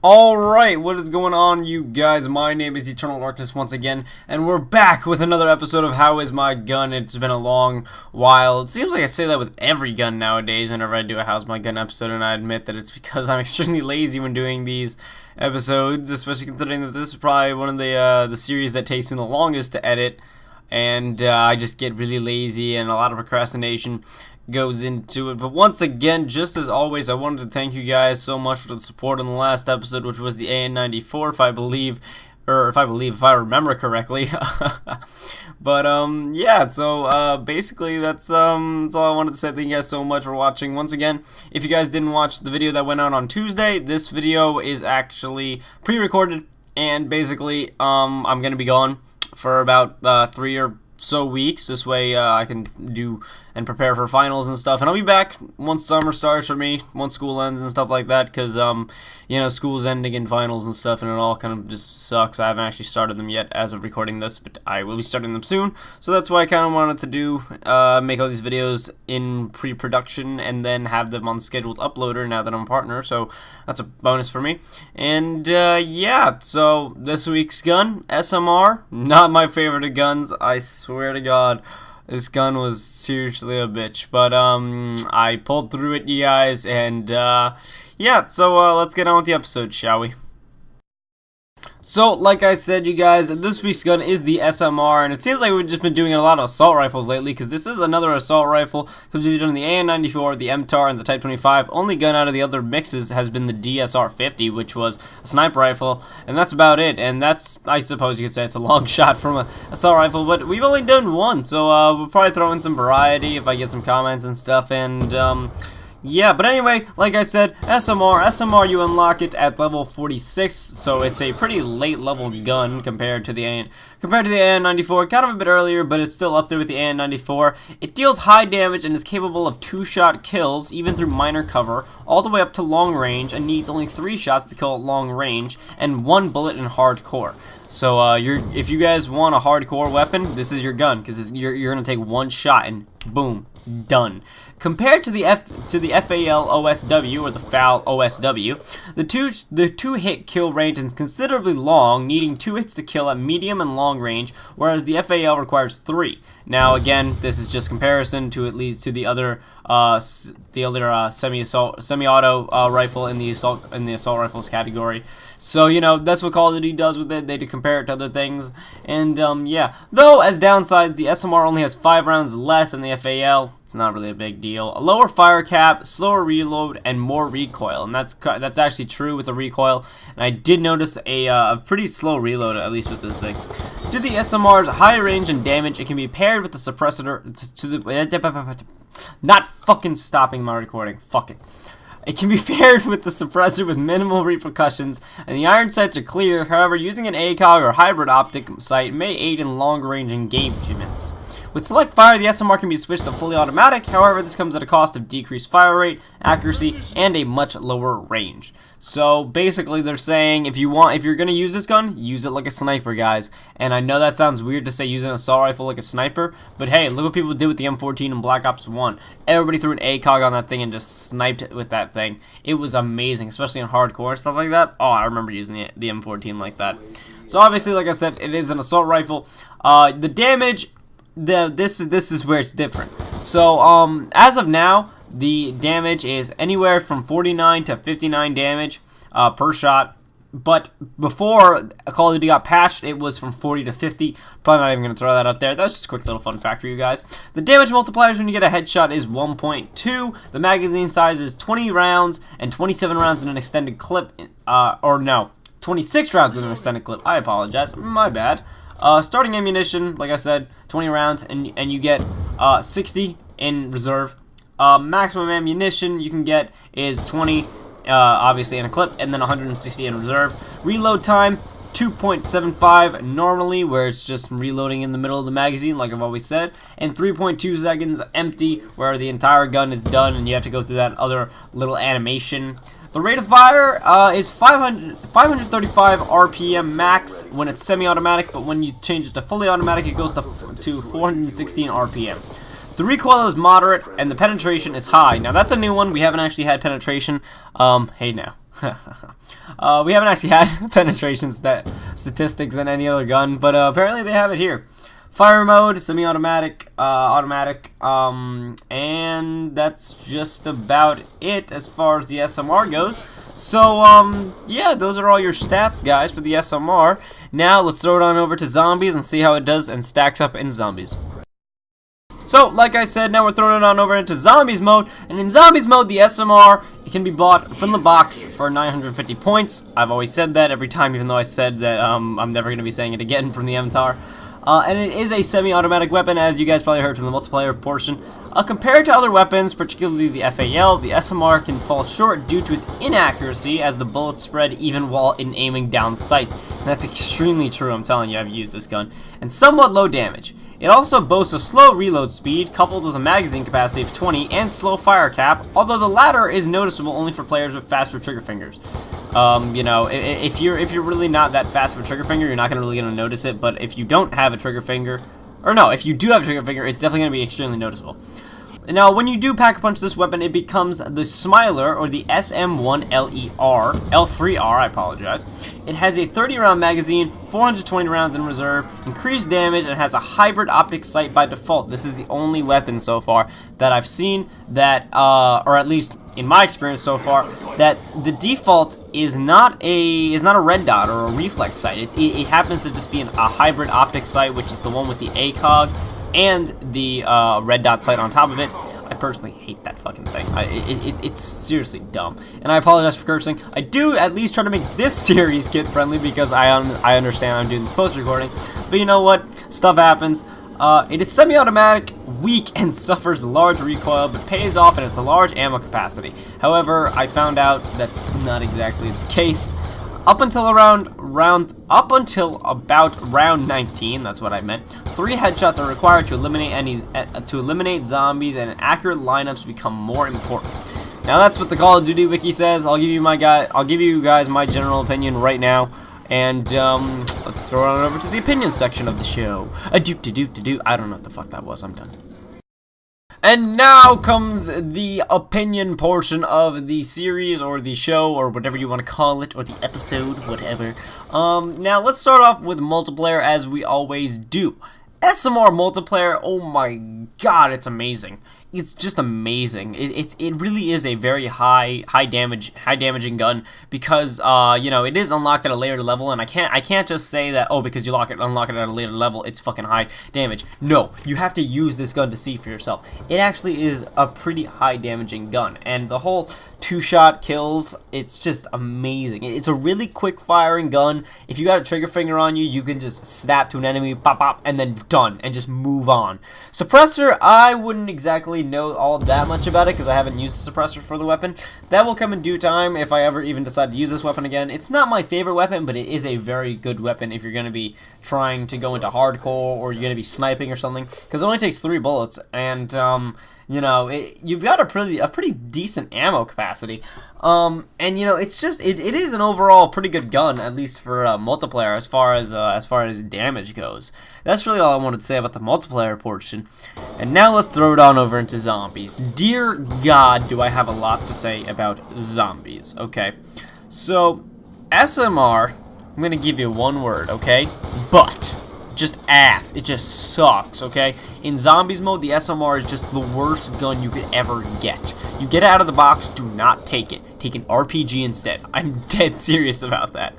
Alright, what is going on, you guys? My name is Eternal Darkness once again, and we're back with another episode of How Is My Gun? It's been a long while. It seems like I say that with every gun nowadays whenever I do a How's My Gun episode, and I admit that it's because I'm extremely lazy when doing these episodes, especially considering that this is probably one of the series that takes me the longest to edit, and I just get really lazy and a lot of procrastination goes into it. But once again, just as always, I wanted to thank you guys so much for the support in the last episode, which was the AN94, if I remember correctly. But yeah, so basically that's all I wanted to say. Thank you guys so much for watching. Once again, if you guys didn't watch the video that went out on Tuesday, this video is actually pre-recorded, and basically I'm gonna be gone for about 3 or so weeks. This way I can do and prepare for finals and stuff, and I'll be back once summer starts for me, once school ends and stuff like that, because you know, school's ending in finals and stuff, and it all kind of just sucks. I haven't actually started them yet as of recording this, but I will be starting them soon, so that's why I kind of wanted to do make all these videos in pre-production and then have them on scheduled uploader now that I'm a partner, so that's a bonus for me. And yeah, so this week's gun, SMR, not my favorite of guns, I swear to God. This gun was seriously a bitch, but I pulled through it, you guys, and yeah, so let's get on with the episode, shall we? So, like I said, you guys, this week's gun is the SMR, and it seems like we've just been doing a lot of assault rifles lately, because this is another assault rifle, because we've done the AN94, the MTAR, and the Type 25. Only gun out of the other mixes has been the DSR-50, which was a sniper rifle, and that's about it, and that's, I suppose you could say it's a long shot from an assault rifle, but we've only done one, so we'll probably throw in some variety if I get some comments and stuff, and yeah, but anyway, like I said, SMR, you unlock it at level 46, so it's a pretty late level gun compared to the AN94, kind of a bit earlier, but it's still up there with the AN94. It deals high damage and is capable of 2-shot kills, even through minor cover, all the way up to long range, and needs only 3 shots to kill at long range, and 1 bullet in hardcore. So if you guys want a hardcore weapon, this is your gun, because you're gonna take 1 shot and boom, done. Compared to the FAL OSW, or the FAL OSW, the two hit kill range is considerably long, needing 2 hits to kill at medium and long range, whereas the FAL requires 3. Now again, this is just comparison to at least to the other semi-auto rifle in the assault rifles category. So you know, that's what Call of Duty does with it. They compare it to other things, and yeah. Though as downsides, the SMR only has 5 rounds less than the FAL. It's not really a big deal. A lower fire cap, slower reload, and more recoil, and that's actually true with the recoil. And I did notice a pretty slow reload, at least with this thing. Due to the SMR's high range and damage, it can be paired with the suppressor not fucking stopping my recording. Fuck it. It can be paired with the suppressor with minimal repercussions, and the iron sights are clear. However, using an ACOG or hybrid optic sight may aid in long-range engagements. With select fire, the SMR can be switched to fully automatic. However, this comes at a cost of decreased fire rate, accuracy, and a much lower range. So basically, they're saying if you're gonna use this gun, use it like a sniper, guys. And I know that sounds weird to say use an assault rifle like a sniper, but hey, look what people did with the M14 in Black Ops 1. Everybody threw an ACOG on that thing and just sniped it with that thing. It was amazing, especially in hardcore and stuff like that. Oh, I remember using the M14 like that. So obviously, like I said, it is an assault rifle. The damage. This is where it's different. So as of now, the damage is anywhere from 49 to 59 damage per shot. But before Call of Duty got patched, it was from 40 to 50. Probably not even going to throw that up there. That's just a quick little fun fact for you guys. The damage multipliers when you get a headshot is 1.2. The magazine size is 20 rounds and 27 rounds in an extended clip. Or no, 26 rounds in an extended clip. I apologize. My bad. Starting ammunition, like I said, 20 rounds, and you get 60 in reserve. Maximum ammunition you can get is 20, obviously in a clip, and then 160 in reserve. Reload time, 2.75 normally, where it's just reloading in the middle of the magazine, like I've always said, and 3.2 seconds empty, where the entire gun is done, and you have to go through that other little animation. The rate of fire is 535 RPM max when it's semi-automatic, but when you change it to fully automatic, it goes to 416 RPM. The recoil is moderate, and the penetration is high. Now, that's a new one. We haven't actually had penetration. Hey, now. We haven't actually had penetration statistics in any other gun, but apparently they have it here. Fire mode, semi-automatic, automatic, and that's just about it as far as the SMR goes. So, yeah, those are all your stats, guys, for the SMR. Now, let's throw it on over to zombies and see how it does and stacks up in zombies. So, like I said, now we're throwing it on over into zombies mode, and in zombies mode, the SMR, it can be bought from the box for 950 points. I've always said that every time, even though I said that I'm never going to be saying it again from the MTAR. And it is a semi-automatic weapon, as you guys probably heard from the multiplayer portion. Compared to other weapons, particularly the FAL, the SMR can fall short due to its inaccuracy as the bullets spread even while aiming down sights. And that's extremely true, I'm telling you, I've used this gun. And somewhat low damage. It also boasts a slow reload speed, coupled with a magazine capacity of 20 and slow fire cap, although the latter is noticeable only for players with faster trigger fingers. You know, if you're really not that fast with a trigger finger, you're not really gonna notice it, but if you don't have a trigger finger, or no, if you do have a trigger finger, it's definitely gonna be extremely noticeable. Now, when you do pack-a-punch this weapon, it becomes the Smiler, or the SM1LER, L3R, I apologize. It has a 30-round magazine, 420 rounds in reserve, increased damage, and has a hybrid optic sight by default. This is the only weapon so far that I've seen that, or at least in my experience so far, that the default is not a red dot or a reflex sight. It happens to just be a hybrid optic sight, which is the one with the ACOG and the red dot sight on top of it. I personally hate that fucking thing. It's seriously dumb. And I apologize for cursing. I do at least try to make this series kid friendly because I understand I'm doing this post recording. But you know what? Stuff happens. It is semi-automatic, weak, and suffers large recoil, but pays off and it's a large ammo capacity. However, I found out that's not exactly the case. Up until about round 19, that's what I meant. 3 headshots are required to eliminate zombies, and accurate lineups become more important. Now that's what the Call of Duty wiki says. I'll give you guys my general opinion right now, and let's throw it on over to the opinion section of the show. I don't know what the fuck that was. I'm done. And now comes the opinion portion of the series, or the show, or whatever you want to call it, or the episode, whatever. Now let's start off with multiplayer, as we always do. SMR multiplayer, oh my god, it's amazing. It's just amazing. It really is a very high damaging gun because you know, it is unlocked at a later level, and I can't just say that, oh, because you unlock it at a later level it's fucking high damage. No, you have to use this gun to see for yourself. It actually is a pretty high damaging gun, and the whole 2-shot kills, it's just amazing. It's a really quick firing gun. If you got a trigger finger on you, you can just snap to an enemy, pop pop, and then done, and just move on. Suppressor, I wouldn't exactly know all that much about it because I haven't used the suppressor for the weapon. That will come in due time if I ever even decide to use this weapon again. It's not my favorite weapon, but it is a very good weapon if you're going to be trying to go into hardcore, or you're going to be sniping or something, because it only takes 3 bullets, and you know, you've got a pretty decent ammo capacity, and you know, it's just it is an overall pretty good gun, at least for multiplayer, as far as damage goes. That's really all I wanted to say about the multiplayer portion. And now let's throw it on over into zombies. Dear God, do I have a lot to say about zombies? Okay, so SMR, I'm gonna give you one word, okay? But. Just ass. It just sucks, okay? In zombies mode, the SMR is just the worst gun you could ever get. You get it out of the box, do not take it. Take an RPG instead. I'm dead serious about that.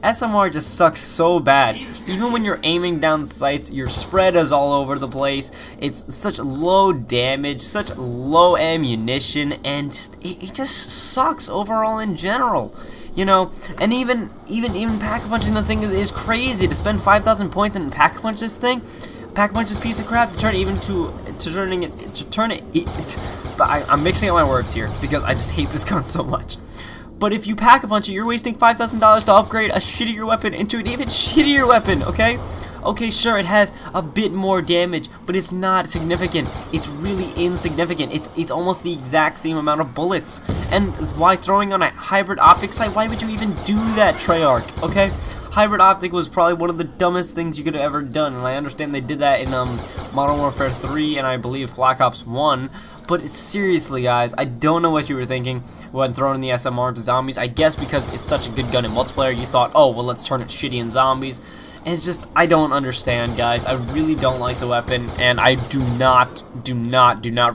SMR just sucks so bad. Even when you're aiming down sights, your spread is all over the place. It's such low damage, such low ammunition, and it just sucks overall in general. You know, and even pack-a-punching the thing is crazy. To spend 5,000 points and pack-a-punch this thing, pack-a-punch this piece of crap, to turn it. But I'm mixing up my words here because I just hate this gun so much. But if you pack-a-punch it, you're wasting $5,000 to upgrade a shittier weapon into an even shittier weapon, okay? Okay, sure, it has a bit more damage, but it's not significant. It's really insignificant. It's almost the exact same amount of bullets. And why throwing on a hybrid optic sight? Why would you even do that, Treyarch? Okay? hybrid optic was probably one of the dumbest things you could have ever done, and I understand they did that in Modern Warfare 3 and I believe Black Ops 1. But seriously, guys, I don't know what you were thinking when throwing the SMR into zombies. I guess because it's such a good gun in multiplayer, you thought, oh, well, let's turn it shitty in zombies. And it's just, I don't understand, guys. I really don't like the weapon, and I do not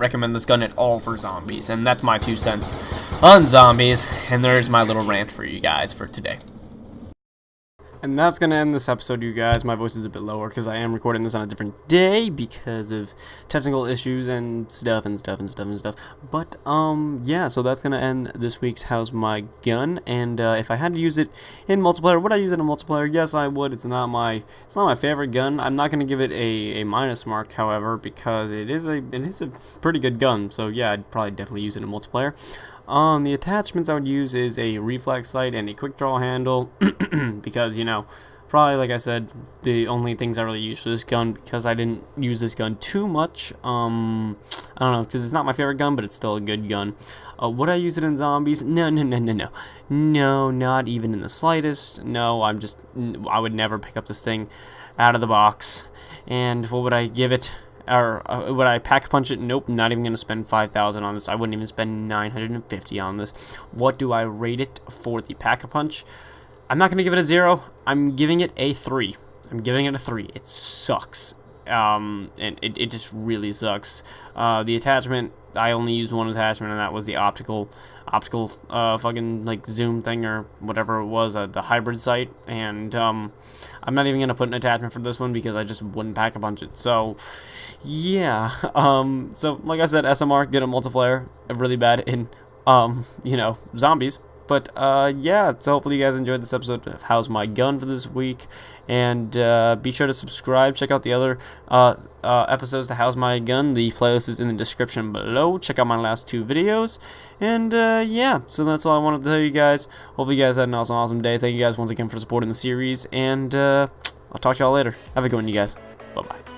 recommend this gun at all for zombies. And that's my 2 cents on zombies, and there's my little rant for you guys for today. And that's going to end this episode, you guys. My voice is a bit lower because I am recording this on a different day because of technical issues and stuff. But, yeah, so that's going to end this week's How's My Gun. And if I had to use it in multiplayer, would I use it in multiplayer? Yes, I would. It's not my favorite gun. I'm not going to give it a minus mark, however, because it is a pretty good gun. So, yeah, I'd probably definitely use it in multiplayer. The attachments I would use is a reflex sight and a quick draw handle because, you know, probably, like I said, the only things I really use for this gun because I didn't use this gun too much. I don't know, because it's not my favorite gun, but it's still a good gun. Would I use it in zombies? No, not even in the slightest. No, I would never pick up this thing out of the box. And what would I give it? Or would I pack punch it? Nope, not even going to spend 5,000 on this. I wouldn't even spend 950 on this. What do I rate it for the pack punch? I'm not going to give it a 0. I'm giving it a 3. I'm giving it a 3. It sucks. And it just really sucks. The attachment, I only used one attachment, and that was the optical fucking like zoom thing or whatever it was, the hybrid sight. And I'm not even gonna put an attachment for this one because I just wouldn't pack a punch it. So yeah, so like I said, SMR good at multiplayer, really bad in you know, zombies. But, yeah, so hopefully you guys enjoyed this episode of How's My Gun for this week. And, be sure to subscribe. Check out the other, episodes to How's My Gun. The playlist is in the description below. Check out my last 2 videos. And, yeah, so that's all I wanted to tell you guys. Hopefully you guys had an awesome day. Thank you guys once again for supporting the series. And, I'll talk to y'all later. Have a good one, you guys. Bye-bye.